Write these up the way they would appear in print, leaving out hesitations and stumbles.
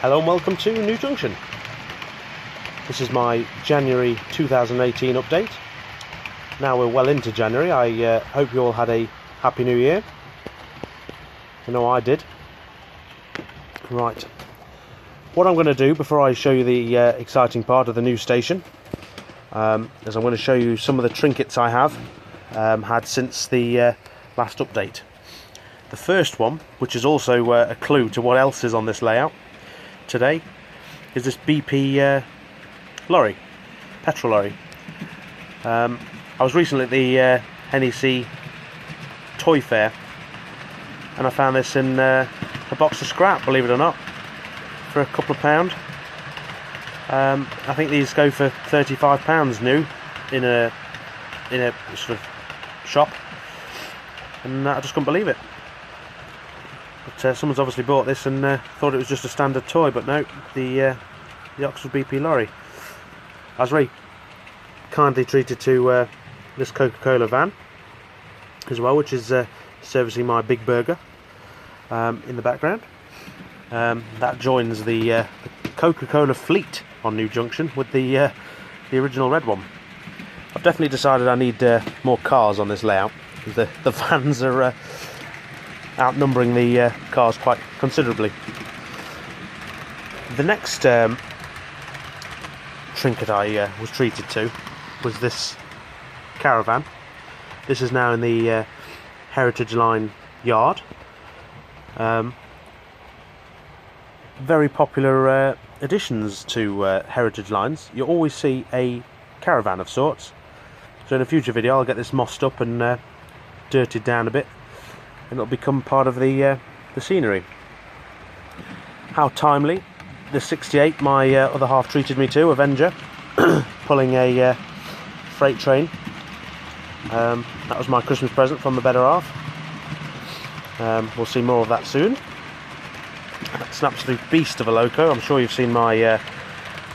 Hello and welcome to New Junction. This is my January 2018 update. Now we're well into January. I hope you all had a happy new year. I know I did. Right. What I'm going to do before I show you the exciting part of the new station is I'm going to show you some of the trinkets I have had since the last update. The first one, which is also a clue to what else is on this layout today, is this BP lorry, petrol lorry. I was recently at the NEC toy fair and I found this in a box of scrap, believe it or not, for a couple of £. I think these go for £35 new in a sort of shop, and I just couldn't believe it. But someone's obviously bought this and thought it was just a standard toy, but no, the Oxford BP lorry. I was very kindly treated to this Coca-Cola van as well, which is servicing my big burger in the background. That joins the Coca-Cola fleet on New Junction with the original red one. I've definitely decided I need more cars on this layout, because the vans are outnumbering the cars quite considerably. The next trinket I was treated to was this caravan. This is now in the Heritage Line yard. Very popular additions to Heritage Lines. You always see a caravan of sorts. So in a future video I'll get this mossed up and dirted down a bit, and it'll become part of the scenery. How timely. The 68 my other half treated me to, Avenger, pulling a freight train. That was my Christmas present from the better half. We'll see more of that soon. It's an absolute beast of a loco. I'm sure you've seen my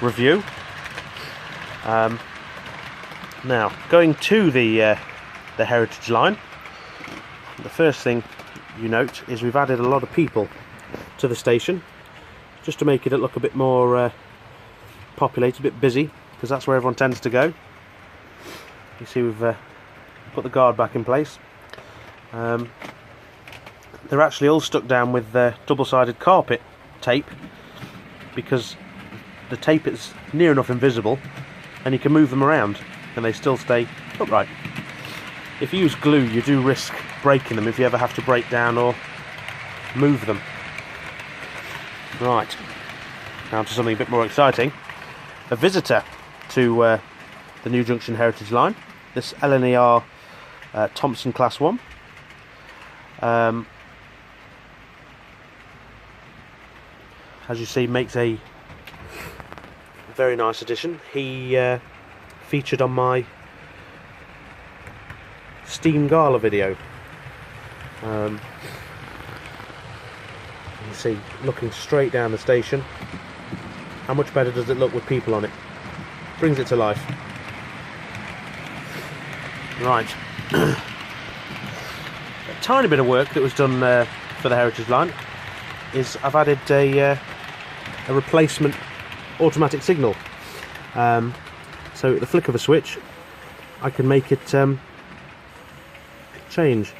review. Now, going to the Heritage Line, the first thing you note is we've added a lot of people to the station, just to make it look a bit more populated, a bit busy, because that's where everyone tends to go. You see we've put the guard back in place. They're actually all stuck down with double-sided carpet tape, because the tape is near enough invisible and you can move them around and they still stay upright. If you use glue, you do risk breaking them if you ever have to break down or move them. Right, now to something a bit more exciting. A visitor to the New Junction Heritage Line, this LNER Thompson Class 1. As you see, makes a very nice addition. He featured on my Steam Gala video. You can see, looking straight down the station. How much better does it look with people on it? Brings it to life. Right. A tiny bit of work that was done for the Heritage Line is I've added a replacement automatic signal. So at the flick of a switch I can make it change,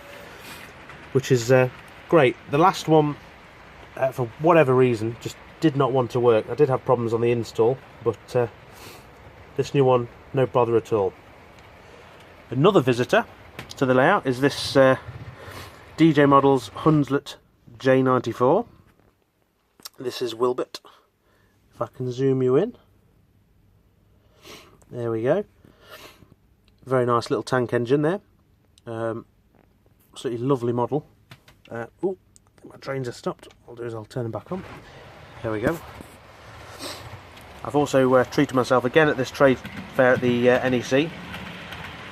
which is great. The last one, for whatever reason, just did not want to work. I did have problems on the install, but this new one, no bother at all. Another visitor to the layout is this DJ Models Hunslet J94. This is Wilbert. If I can zoom you in. There we go. Very nice little tank engine there. Absolutely lovely model. Oh, my trains are stopped. What I'll do is I'll turn them back on. There we go. I've also treated myself again at this trade fair at the NEC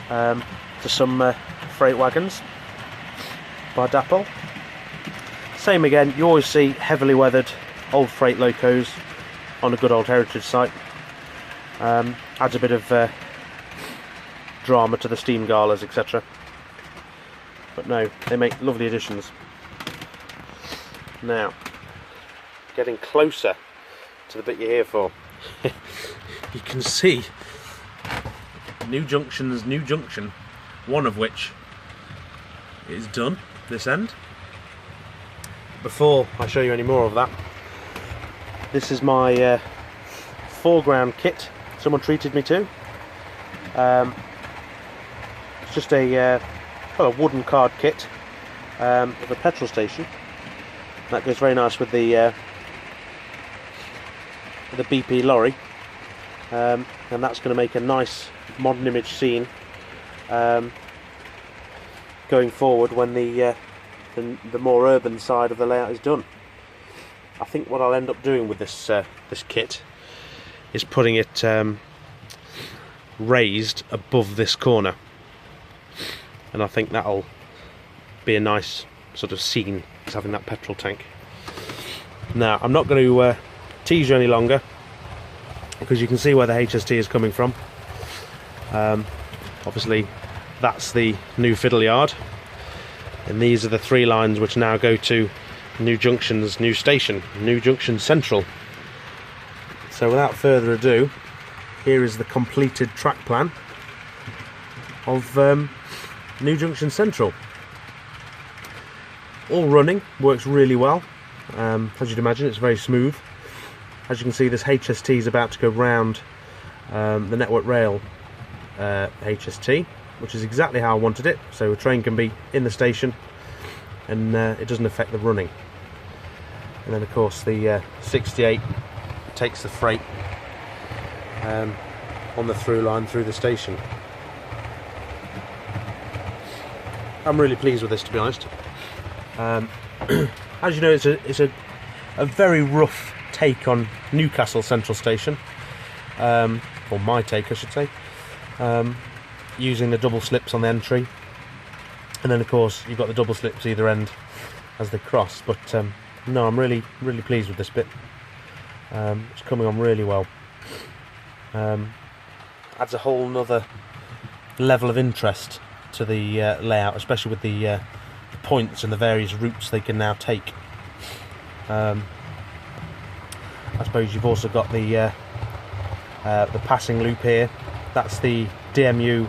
to some freight wagons by Dapol. Same again, you always see heavily weathered old freight locos on a good old heritage site. Adds a bit of drama to the steam galas, etc. But no, they make lovely additions. Now, getting closer to the bit you're here for. You can see new junction, one of which is done, this end. Before I show you any more of that, this is my foreground kit someone treated me to. It's just a wooden card kit of a petrol station. That goes very nice with the BP lorry, and that's going to make a nice modern image scene going forward when the more urban side of the layout is done. I think what I'll end up doing with this this kit is putting it raised above this corner, and I think that'll be a nice sort of scene, as having that petrol tank. Now, I'm not going to tease you any longer, because you can see where the HST is coming from. Obviously that's the new fiddle yard, and these are the 3 lines which now go to New Junction's new station, New Junction Central. So without further ado, here is the completed track plan of New Junction Central. All running, works really well. As you'd imagine, it's very smooth. As you can see, this HST is about to go round the Network Rail HST, which is exactly how I wanted it, so a train can be in the station and it doesn't affect the running. And then of course the 68 takes the freight on the through line through the station. I'm really pleased with this, to be honest. As you know, it's a very rough take on Newcastle Central Station, or my take I should say, using the double slips on the entry, and then of course you've got the double slips either end as they cross. But no, I'm really pleased with this bit. It's coming on really well. Adds a whole nother level of interest to the layout, especially with the points and the various routes they can now take. I suppose you've also got the passing loop here. That's the DMU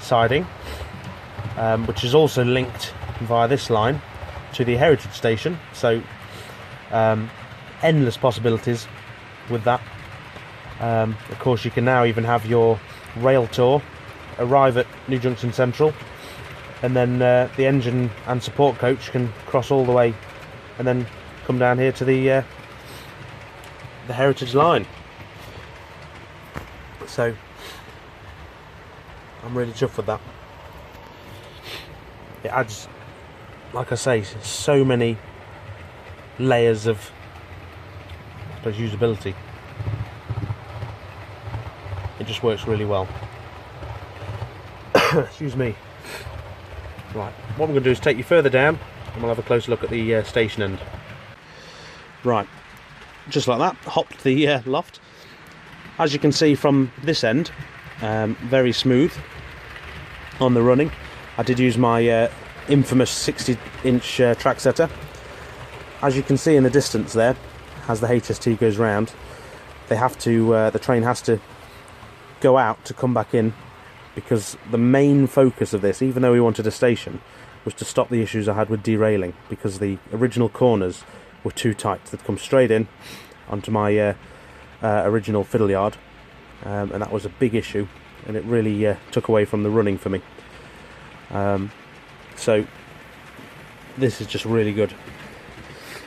siding, which is also linked via this line to the Heritage Station. So endless possibilities with that. Of course, you can now even have your rail tour arrive at New Junction Central, and then the engine and support coach can cross all the way and then come down here to the Heritage line. So I'm really chuffed with that. It adds, like I say, so many layers of, I suppose, usability. It just works really well. Excuse me. Right, what I'm going to do is take you further down and we'll have a closer look at the station end. Right, just like that, hopped the loft. As you can see from this end, very smooth on the running. I did use my infamous 60-inch track setter. As you can see in the distance there, as the HST goes round, they have to, the train has to go out to come back in, because the main focus of this, even though we wanted a station, was to stop the issues I had with derailing, because the original corners were too tight. They'd come straight in onto my original fiddle yard, and that was a big issue, and it really took away from the running for me. So this is just really good.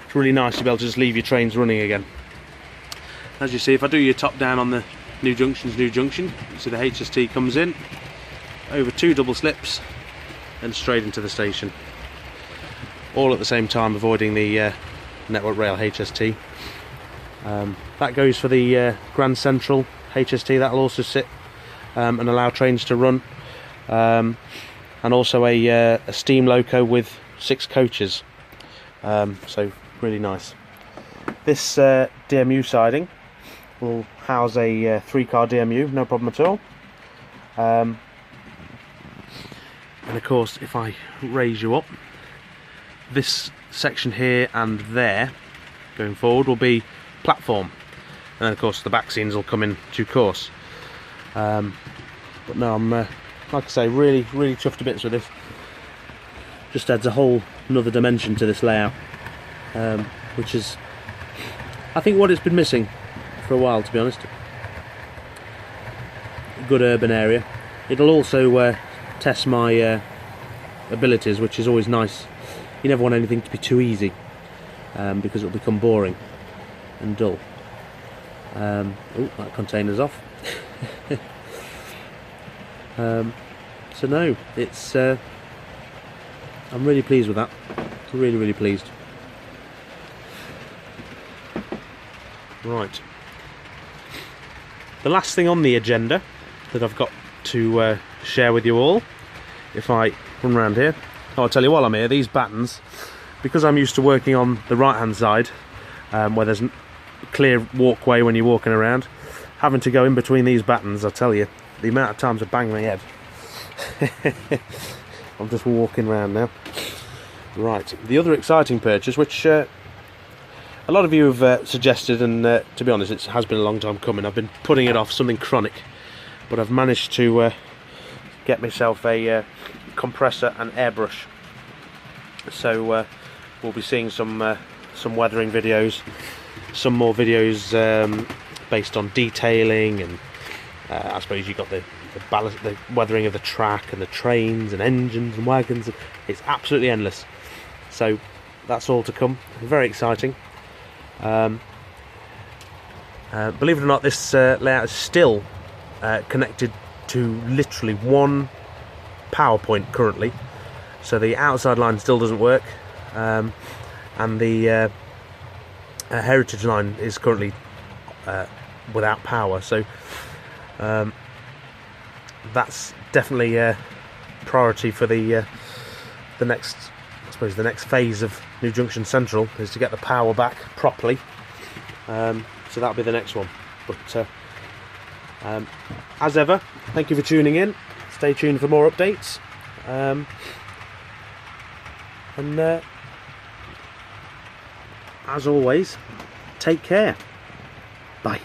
It's really nice to be able to just leave your trains running again. As you see, if I do your top down on the New Junction, you see the HST comes in over 2 double slips and straight into the station, all at the same time avoiding the Network Rail HST. That goes for the Grand Central HST. That'll also sit and allow trains to run, and also a steam loco with 6 coaches, so really nice. This DMU siding will house a 3-car DMU, no problem at all. And of course, if I raise you up, this section here and there going forward will be platform, then of course the back scenes will come in due course. But no, I'm like I say, really chuffed to bits with this. Just adds a whole another dimension to this layout, which is, I think, what it's been missing for a while, to be honest. Good urban area. It'll also test my abilities, which is always nice. You never want anything to be too easy, because it'll become boring and dull. Oh, that container's off. So no, it's I'm really pleased with that. Really pleased. Right. The last thing on the agenda that I've got to share with you all, if I run around here. Oh, I'll tell you while I'm here, these battens, because I'm used to working on the right hand side, where there's a clear walkway when you're walking around, having to go in between these battens, I'll tell you, the amount of times I bang my head. I'm just walking around now. Right, the other exciting purchase, which a lot of you have suggested, and to be honest, it has been a long time coming. I've been putting it off, something chronic, but I've managed to get myself a compressor and airbrush. So we'll be seeing some weathering videos, some more videos based on detailing, and I suppose you've got the weathering of the track and the trains and engines and wagons. It's absolutely endless. So that's all to come. Very exciting. Believe it or not, this layout is still connected to literally one power point currently. So the outside line still doesn't work, and the heritage line is currently without power. So that's definitely a priority for the next, I suppose, the next phase of New Junction Central is to get the power back properly. So that'll be the next one. But as ever, thank you for tuning in. Stay tuned for more updates. And as always, take care. Bye.